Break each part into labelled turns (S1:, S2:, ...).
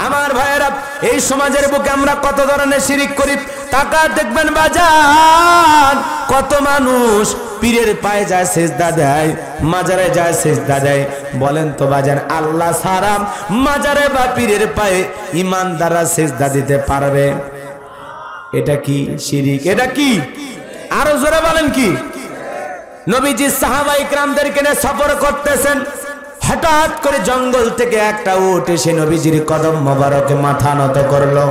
S1: আমার ভাইয়েরা, এই সমাজের বুকে আমরা কত ধরনের শিরিক করি। টাকা দেখবেন বাজার, কত মানুষ পীরের পায়ে যায় সেজদা দেয়, মাজারে যায় সেজদা দেয়। বলেন তো বাজার, আল্লাহ ছাড়া মাজারে বা পীরের পায়ে ইমানদাররা সেজদা দিতে পারবে? এটা কি শিরিক? এটা কি? আরো জোরে বলেন কি? নবীজি সাহাবা ইকরামদেরকে নিয়ে সফর করতেছেন, হঠাৎ করে জঙ্গল থেকে একটা উট এসে নবীজির কদম মোবারকে মাথা নত করলো।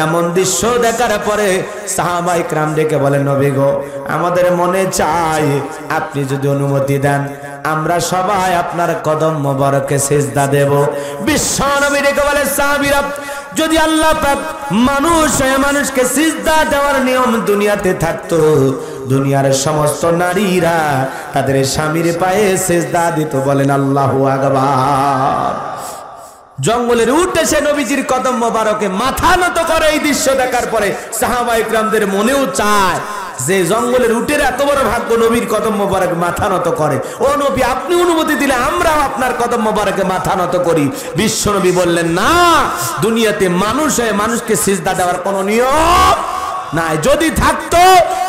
S1: এমন দৃশ্য দেখার পরে সাহাবা ইকরাম ডেকে বলেন, নবী গো, আমাদের মনে চায় আপনি যদি অনুমতি দেন আমরা সবাই আপনার কদম মোবারকে সিজদা দেব। বিশ্ব নবী ডেকে বলে, সাহাবীরা, যদি আল্লাহ পাক মানুষকে সিজদা দেওয়ার নিয়ম দুনিয়াতে থাকতো, দুনিয়ার সমস্ত নারীরা তাদের স্বামীর পায়ে সিজদা দিত। বলেন আল্লাহু আকবার। জঙ্গলের উট এসে নবীজির কদম মোবারকে মাথা নত করে। এই দৃশ্য দেখার পরে সাহাবা ইকরামদের মনেও চায় যে জঙ্গলের উটের এত বড় ভাগ্য নবীর কদম মোবারকে মাথা নত করে। ও নবী, আপনি অনুমতি দিলে আমরাও আপনার কদম মোবারকে মাথা নত করি। বিশ্ব নবী বললেন, না, দুনিয়াতে মানুষ হয়ে মানুষকে সিজদা দেওয়ার কোনো নিয়ম নাই। যদি থাকতো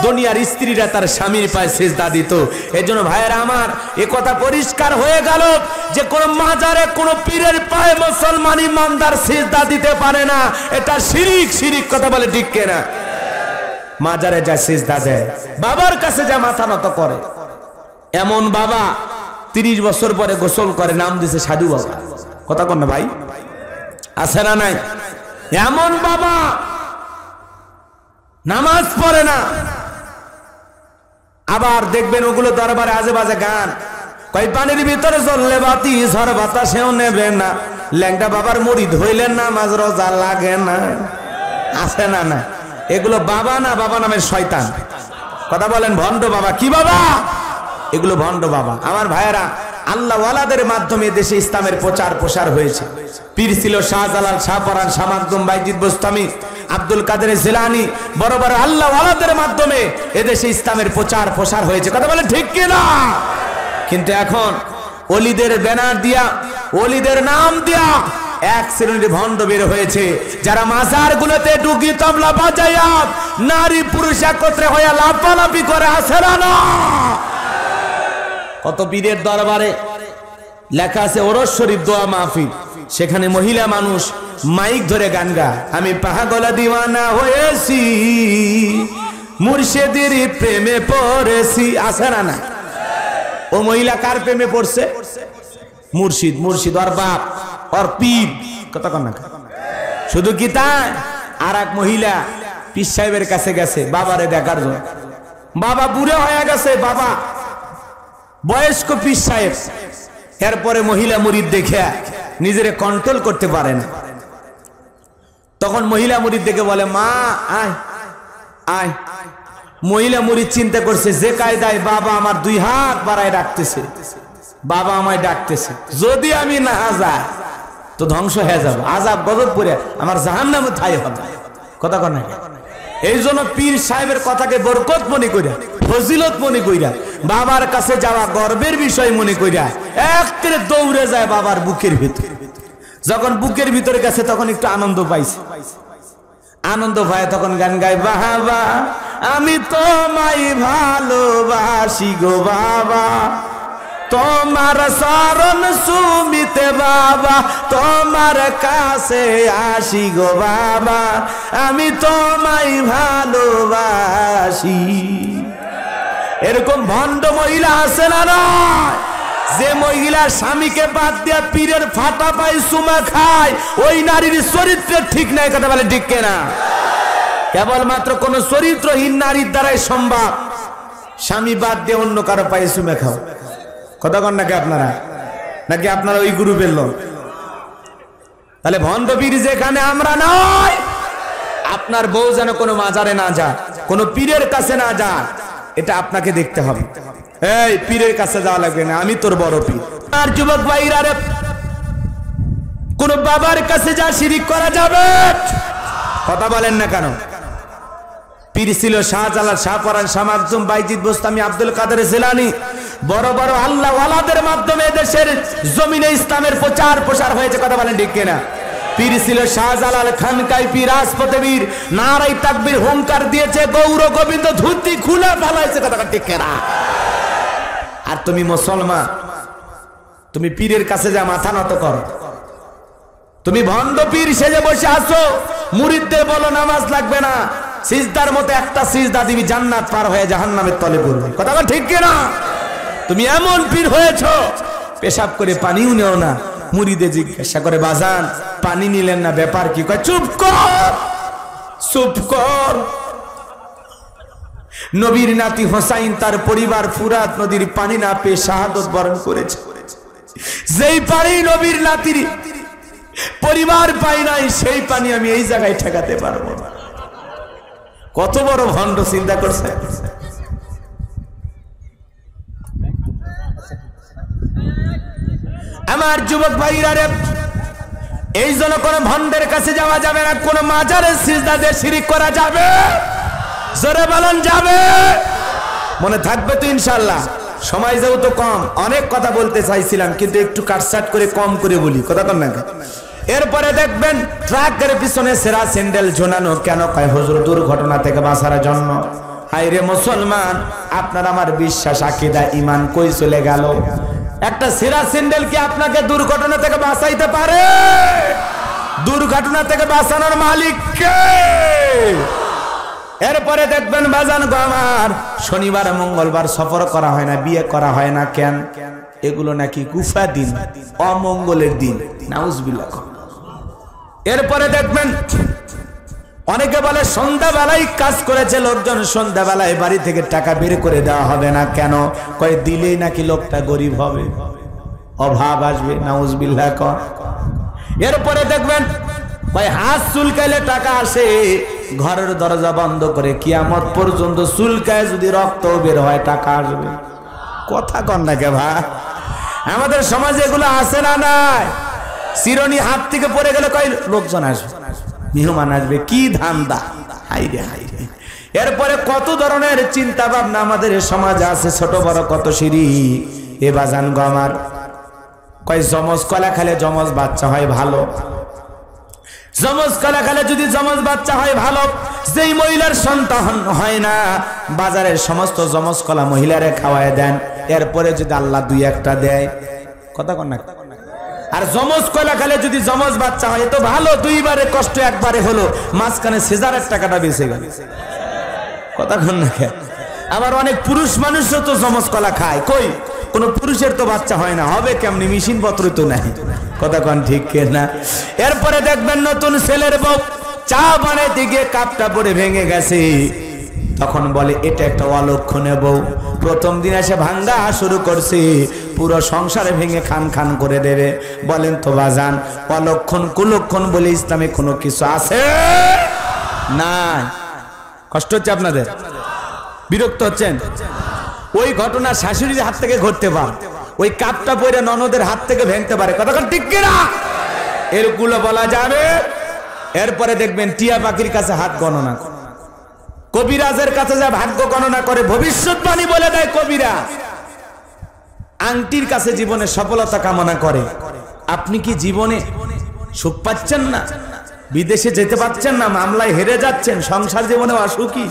S1: দুনিয়ার স্ত্রীরা তার স্বামীর পায়ে সিজদা দিত। এজন্য ভাইয়েরা আমার, এ কথা পরিষ্কার হয়ে গেল যে কোন মাজারে কোন পীরের পায়ে মুসলমান ইমানদার সিজদা দিতে পারে না। এটা শিরিক। শিরিক কথা বলে ঠিক কিনা? মাজারে যা সিজদা দেয়, বাবার কাছে যা মাথা নত করে, এমন বাবা 30 বছর পরে গোসল করে, নাম দিছে সাধু বাবা। কথা কন না ভাই, আছে না নাই? এমন বাবা নামাজ পড়ে না। আবার দেখবেন ওগুলো দরবারে আজে বাজে গান, কই পানির ভিতরে চললে বাতি, ঝড় বাতাসেও নেবে না, ল্যাংটা বাবার মুরিদ হইলেন নামাজ রোজা লাগে না। আছে না না? এগুলো বাবা না, বাবা নামের শয়তান। কথা বলেন, ভণ্ড বাবা। কি বাবা? এগুলো ভণ্ড বাবা। আমার ভাইয়েরা, আল্লাহ ওয়ালাদের মাধ্যমে দেশে ইসলামের প্রচার প্রসার হয়েছে। পীর ছিল শাহজালাল, শাহপরান, শাহ মাকদুম, বাইজিদ বোস্তামি, আব্দুল কাদের জিলানী, বড় বড় আল্লাহ ওয়ালাদের মাধ্যমে এদেশে ইসলামের প্রচার প্রসার হয়েছে। কথা বলেন ঠিক কিনা? কিন্তু এখন ওলিদের ব্যানার দিয়া, ওলিদের নাম দিয়া এক শ্রেণীর ভণ্ড বের হয়েছে, যারা মাজার গুলোতে ডুগি তবলা বাজাইয়া নারী পুরুষ একত্রে হয়ে লাফালাফি করে। আসে না? কত পীরের দরবারে লেখা আছে ওরস শরীফ দোয়া মাহফিল, সেখানে মহিলা মানুষ মাইক ধরে গান গায়, আমি পাগল দিওয়ানা হয়েছি, মুর্শিদের প্রেমে পড়েছি। আছে না না? ও মহিলা কার প্রেমে পড়ছে? মুর্শিদ। মুর্শিদ ওর বাপ, ওর পীর। কথা কন না? শুধু কি তাই? আর এক মহিলা পীর সাহেবের কাছে গেছে বাবারে দেখার জন্য। বাবা বুড়ো হয়ে গেছে, বাবা বয়স্ক পীর সাহেব। এরপরে মহিলা মুরিদ দেখে নিজেরে কন্ট্রোল করতে পারে না। তখন মহিলা মুরিদ দেখে বলে, মা আয় আয়। মহিলা মুরিদ চিন্তা করছে, যে কায়দায় বাবা আমার 2 হাত বাড়ায় ডাকতেছে, বাবা আমায় ডাকতেছে, যদি আমি না যাই তো ধ্বংস হয়ে যাব, আযাব গজব পড়ে আমার জাহান্নামে ঠাঁই হবে। কথা কন না? এই জন্য পীর সাহেবের কথাকে বরকত মনে কইরা, ফজিলত মনে কইরা, বাবার কাছে যাওয়া গর্বের বিষয় মনে কইরা একবারে দৌড়ে যায় বাবার বুকের ভিতরে। যখন বুকের ভিতরে গেছে তখন একটু আনন্দ পাইছে। আনন্দ পায় তখন গান গায়, বাবা আমি তোমায় ভালোবাসি গো বাবা, তোমার শরণ সুমিতে বাবা, তোমার কাছে আসি গো বাবা, আমি তোমায় ভালোবাসি। এরকম ভণ্ড মহিলা আছে না না? যে মহিলা স্বামীকে বাদ দিয়া পীরের ফাটা পায় চুমা খায়, ওই নারীর চরিত্র ঠিক নাই। কথা বলে ঠিক কিনা? কেবলমাত্র কোন চরিত্রহীন নারীর দ্বারাই সম্ভব স্বামী বাদ দিয়ে অন্য কারো পায়ে চুমা খাও। কথা কন নাকি আপনারা? নাকি আপনারা ওই গ্রুপের লোক? তাহলে ভণ্ড পীর যেখানে আমরা নাই, আপনার বউ যেন কোনো মাজারে না যায়, কোনো পীরের কাছে না যায়, এটা আপনাকে দেখতে হবে। এই পীরের কাছে যাওয়া লাগবে না, আমি তোর বড় পীর। আর যুবক ভাইরা রে, কোন বাবার কাছে যা শিরিক করা যাবে? কথা বলেন না কেন? পীর ছিল শাহজালাল, শাহপরান, শাহ মাকদুম, বাইজিদ বোস্তামি, আব্দুল কাদের জিলানী, বড় বড় আল্লাহ ওয়ালাদের মাধ্যমে দেশের জমিনে ইসলামের প্রচার প্রসার হয়েছে। কথা বলেন ঠিক কিনা? পীর ছিল শাহজালাল খানকাই পীর, রাজপথে বীর, নারাই তাকবীর হুঙ্কার দিয়েছে, গৌর গোবিন্দ ধুতি খুলে ফেলাইছে, কথা ঠিক না? আর তুমি মুসলমান, তুমি পীরের কাছে যা মাথা নত কর। তুমি ভণ্ড পীর সেজে বসে আছো, মুরিদদের বলো নামাজ লাগবে না, সিজদার মতো একটা সিজদা দিবি, জান্নাত পার হয়ে জাহান্নামের তলে পড়বে, কথা ঠিক না? তুমি এমন পীর হয়েছো, পেশাব করে পানিও নেও না। মুরিদে জিজ্ঞাসা করে, বাজান পানি নিলেন না, ব্যাপার কি? কয় চুপ কর, চুপ কর। নবীর নাতি হোসাইন তার পরিবার ফুরাত নদীর পানি না পেয়ে শাহাদত বরণ করেছে। যেই পানি নবীর নাতির পরিবার পাই নাই, সেই পানি আমি এই জায়গায় ঠেকাতে পারবো না। কত বড় ভণ্ড, চিন্তা করছে? আমার যুবক ভাইরা রে, এই জন্য কোন ভণ্ডের কাছে যাওয়া যাবে না, কোন মাজারের সিজদা দিয়ে শিরিক করা যাবে? জোরে বলেন যাবে? মনে থাকবে তো ইনশাআল্লাহ? সময় যেহেতু কম, অনেক কথা বলতে চাইছিলাম, কিন্তু একটু কাটসাট করে কম করে বলি, কথা কন না? এরপরে দেখবেন ট্রাকের পিছনে সেরা স্যান্ডেল ঝোলানো কেন? কয় হুজুর দুর্ঘটনা থেকে বাঁচার জন্য। হায়রে মুসলমান, আপনার আমার বিশ্বাস, আকীদা, ঈমান কই চলে গেল? একটা সেরা স্যান্ডেল কি আপনাকে দুর্ঘটনা থেকে বাঁচাইতে পারে? দুর্ঘটনা থেকে বাঁচানোর মালিক কে? এরপরে দেখবেন বাজান গো আমার, শনিবার মঙ্গলবার সফর করা হয় না, বিয়ে করা হয় না কেন? এগুলো নাকি কুফা দিন, অমঙ্গলের দিন, নাউজুবিল্লাহ। এরপরে দেখবেন অনেকে বলে সন্ধ্যাবেলায় কাজ করেছে লোকজন, সন্ধ্যাবেলায় বাড়ি থেকে টাকা বের করে দেওয়া হবে না কেন? কয় দিলেই নাকি লোকটা গরিব হবে, অভাব আসবে, নাউজুবিল্লাহ। এরপরে দেখবেন কয় হাত চুলকাইলে টাকা আসে, ঘরের দরজা বন্ধ করে কিয়ামত পর্যন্ত চুলকায় যদি রক্ত বের হয় টাকা আসবে, কথা কন না কে ভাই? আমাদের সমাজে এগুলো আছে না নাই? চিরনি হাত থেকে পড়ে গেলে কয় লোকজন আসবে, মেহমান আসবে, কি ধান্দা! হাইরে হাইরে। এরপরে কত ধরনের চিন্তা ভাবনা আমাদের সমাজে আছে, ছোট বড় কত সিঁড়ি। এ বাজান গো আমার, কয় জমজ কলা খেলে জমজ বাচ্চা হয় ভালো, জমজ কলা খেলে যদি জমজ বাচ্চা হয় ভালো। যেই মহিলার সন্তান হয় না, বাজারের সমস্ত জমজ কলা মহিলারে খাওয়ায় দেন, এরপরে যদি আল্লাহ দুই একটা দেয়, কথা কন না? আর জমজ কলা খেলে যদি জমজ বাচ্চা হয় তো ভালো, দুইবারে কষ্ট একবারে হলো, মাঝখানে সিজারের টাকাটা বেঁচে গেল, কথা কন না? আবার অনেক পুরুষ মানুষও তো জমজ কলা খায়, কই কোন পুরুষের তো বাচ্চা হয় না, হবে কেমনি? মেশিন পত্র তো নাই, কথা কন ঠিক না? এরপরে দেখবেন নতুন ছেলের বউ চা বানাইতে গিয়ে কাপটা পড়ে ভেঙে গেছে, তখন বলে এটা একটা অলক্ষণে বউ, প্রথম দিন এসে ভাঙ্গা শুরু করছে, পুরো সংসারে ভেঙে খান খান করে দেবে। বলেন তো বাজান, অলক্ষণ কুলক্ষণ বলে ইসলামে কোনো কিছু আছে না? কষ্ট হচ্ছে আপনাদের? বিরক্ত হচ্ছেন? ওই ঘটনা শাশুড়ির হাত থেকে ঘটতে পারে, ওই কাপটা পরে ননদের হাত থেকে ভেঙতে পারে, কথা ঠিক কিনা? এরগুলো বলা যাবে? এরপরে দেখবেন টিয়া পাখির কাছে হাত গণনা করে, কবিরাজের কাছে যা ভাগ্য গণনা করে, ভবিষ্যৎবাণী বলে দেয় কবিরাজ, আংটির কাছে জীবনে সফলতা কামনা করে। আপনি কি জীবনে সুখ পাচ্ছেন না? বিদেশে যেতে পারছেন না, মামলায় হেরে যাচ্ছেন, সংসার জীবনে অসুখী,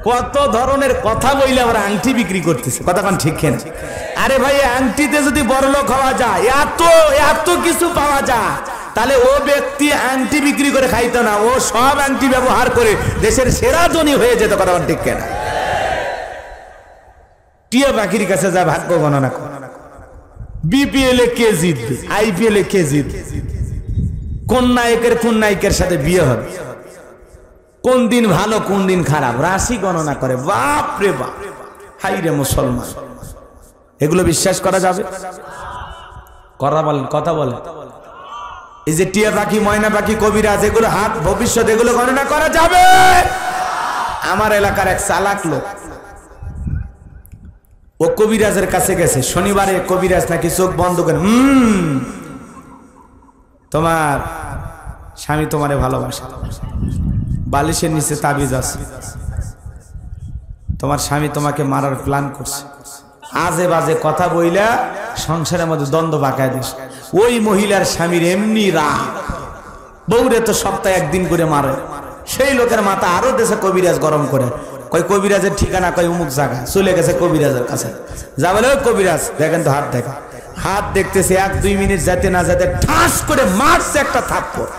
S1: কত ধরনের কথা বইলে আমরা আংটি বিক্রি করতেছে, কথা কোন ঠিক না? আরে ভাই, আংটিতে যদি বড়লোক হওয়া যায়, এত এত কিছু পাওয়া যায়, তাহলে ও ব্যক্তি আংটি বিক্রি করে খাইতো না, ও সব আংটি ব্যবহার করে দেশের সেরা ধনী হয়ে যেত, কথা কোন ঠিক না? টিয়া পাখির কাছে যা ভাগ্য গণনা করে, বিপিএল এ কে জিতবে, আইপিএল এ কে জিতবে, কোন নায়কের সাথে বিয়ে হবে, কোন দিন ভালো কোন দিন খারাপ, রাশি গণনা করে। বাপ রে বাপ, হাই রে মুসলমান, এগুলো বিশ্বাস করা যাবে? কথা বলেন। এই যে টিয়া পাখি, ময়না পাখি, কবিরাজ, এগুলো হাত ভবিষ্যৎ, এগুলো গণনা করা যাবে? আমার এলাকার এক চালাক লোক, ও কবিরাজের কাছে গেছে, শনিবারে কবিরাজ নাকি চোখ বন্ধ করে, তোমার স্বামী তোমারে ভালোবাসে, বালিশের নিচে তাবিজ আছে, তোমার স্বামী তোমাকে মারার প্ল্যান করছে, আজে বাজে কথা বইলা সংসারের মধ্যে দ্বন্দ্ব পাকায় দিস। ওই মহিলার স্বামীর এমনি রাগ, বউরে তো সপ্তাহে একদিন করে মারে। সেই লোকের মাথা আরো দেশে কবিরাজ গরম করে, কই কবিরাজের ঠিকানা, কই অমুক জায়গা, চলে গেছে কবিরাজের কাছে। যা বলে ওই কবিরাজ দেখেন তো হাত দেখা, হাত দেখতেছে 1-2 মিনিট যেতে না যেতে ঠাস করে মারছে একটা থাপ্পড়।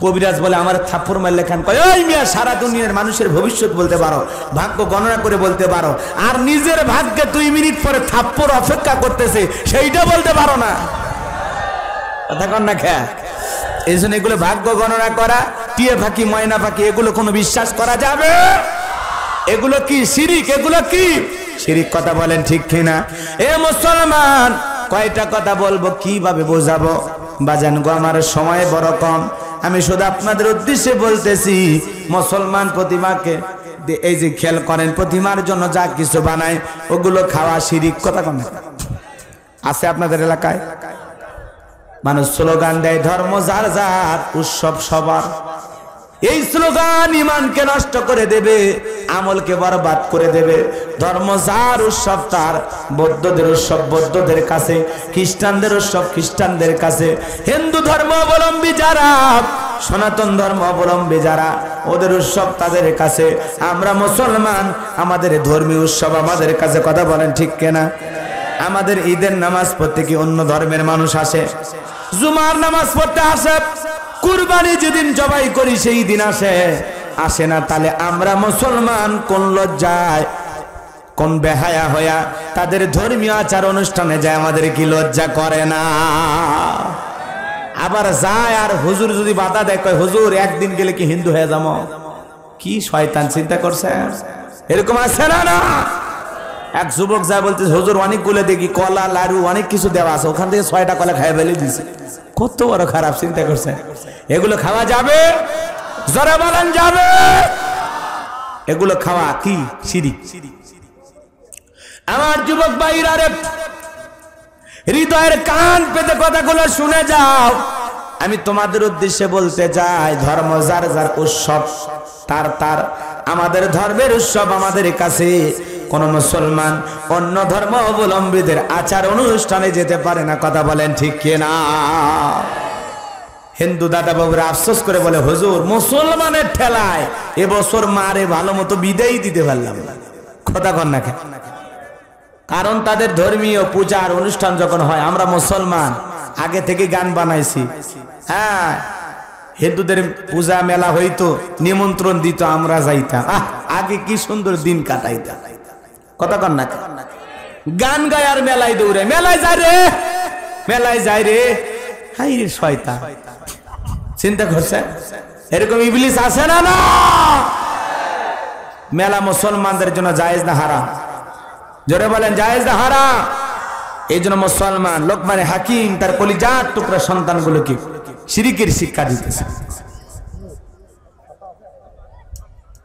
S1: কবিরাজ বলে আমার থাপ্পড় মারলে খান, কয় ওই মিয়া সারা দুনিয়ার মানুষের ভবিষ্যৎ বলতে পারো, ভাগ্য গণনা করে বলতে পারো, আর নিজের ভাগ্যে 2 মিনিট পরে থাপ্পড় অপেক্ষা করতেছে সেইটা বলতে পারো না। কথা কন না খেয়া। এই জন্য এগুলো ভাগ্য গণনা করা, টিয়ে ফাঁকি ময়না ফাঁকি এগুলো কোনো বিশ্বাস করা যাবে? এগুলো কি শিরিক? এগুলো কি শিরিক? কথা বলেন ঠিক কিনা? এ মুসলমান, কয়টা কথা বলবো, কিভাবে বোঝাবো? বাজান গো, আমার সময় বড় কম, আমি শুধু আপনাদের উদ্দেশ্যে বলতেছি, মুসলমান প্রতিমাকে এই যে খেয়াল করেন, প্রতিমার জন্য যা কিছু বানায় ওগুলো খাওয়া শিরিক। কথা কন আছে আপনাদের এলাকায়? মানুষ স্লোগান দেয় ধর্ম যার যার, উৎসব সবার। এই স্লোগান ইমানকে নষ্ট করে দেবে, আমলকে বরবাদ করে দেবে। ধর্ম যার, উৎসব তার। বৌদ্ধদের উৎসব বৌদ্ধদের কাছে, খ্রিস্টানদের উৎসব খ্রিস্টানদের কাছে, হিন্দু ধর্ম অবলম্বী যারা, সনাতন ধর্ম অবলম্বী যারা, ওদের উৎসব তাদের কাছে। আমরা মুসলমান, আমাদের ধর্মীয় উৎসব আমাদের কাছে। কথা বলেন ঠিক কিনা? আমাদের ঈদের নামাজ পড়তে কি অন্য ধর্মের মানুষ আসে? জুমার নামাজ পড়তে আসে, কুরবানি যেদিন জবাই করি সেই দিন আসে না। তাহলে আমরা মুসলমান কোন লজ্জায়, কোন বেহায়া হইয়া তাদের ধর্মীয় আচার অনুষ্ঠানে যায়, আমাদের কি লজ্জা করে না? আবার যায় আর হুজুর যদি বাধা দেয়, কয় হুজুর একদিন গেলে কি হিন্দু হয়ে যাবো? কি শয়তান চিন্তা করছে, এরকম আছে না? না, এক যুবক যায় বলতে, হুজুর অনেকগুলো দেখি কলা লাড়ু অনেক কিছু দেওয়া আছে, ওখান থেকে 6টা কলা খাই ফেলে দিছে। কত বড় খারাপ চিন্তা করছে। এগুলো খাওয়া যাবে? জোরে বলেন যাবে? এগুলো খাওয়া কি শিরিক? আমার যুবক ভাইরা রে, হৃদয়ের কান পেতে কথাগুলো শুনে যাও। আমি তোমাদের উদ্দেশ্যে বলতে চাই, ধর্ম যার যার, উৎসব তার তার। আমাদের ধর্মের উৎসব আমাদের কাছে। কোন মুসলমান অন্য ধর্ম অবলম্বীদের আচার অনুষ্ঠানে যেতে পারে না। কথা বলেন ঠিক কিনা? হিন্দু দাদা বাবুরা আফসোস করে বলে, হুজুর মুসলমানের ঠেলায় এবছর মারে ভালো মতো বিদায় দিতে পারলাম না। কথা কন না? কারণ তাদের ধর্মীয় পূজার অনুষ্ঠান যখন হয়, আমরা মুসলমান আগে থেকে গান বানাইছি। হ্যাঁ, হিন্দুদের পূজা মেলা হইতো, নিমন্ত্রণ দিত, আমরা যাইতাম। আগে কি সুন্দর দিন কাটাইতাম। কথা কন না? গান গায় আর মেলায় দৌড়ে, মেলায় যায় রে, মেলায় যায় রে। হাই রে শয়তান, চিন্তা করছে এরকম ইবলিস আছে না? না, মেলা মুসলমানদের জন্য জায়েজ না হারাম? জোরে বলেন জায়েজ না হারাম? এই জন্য মুসলমান লোকমানে হাকিম তার কলিজার টুকরা সন্তানগুলোকে শিরিকের শিক্ষা দিতেছে।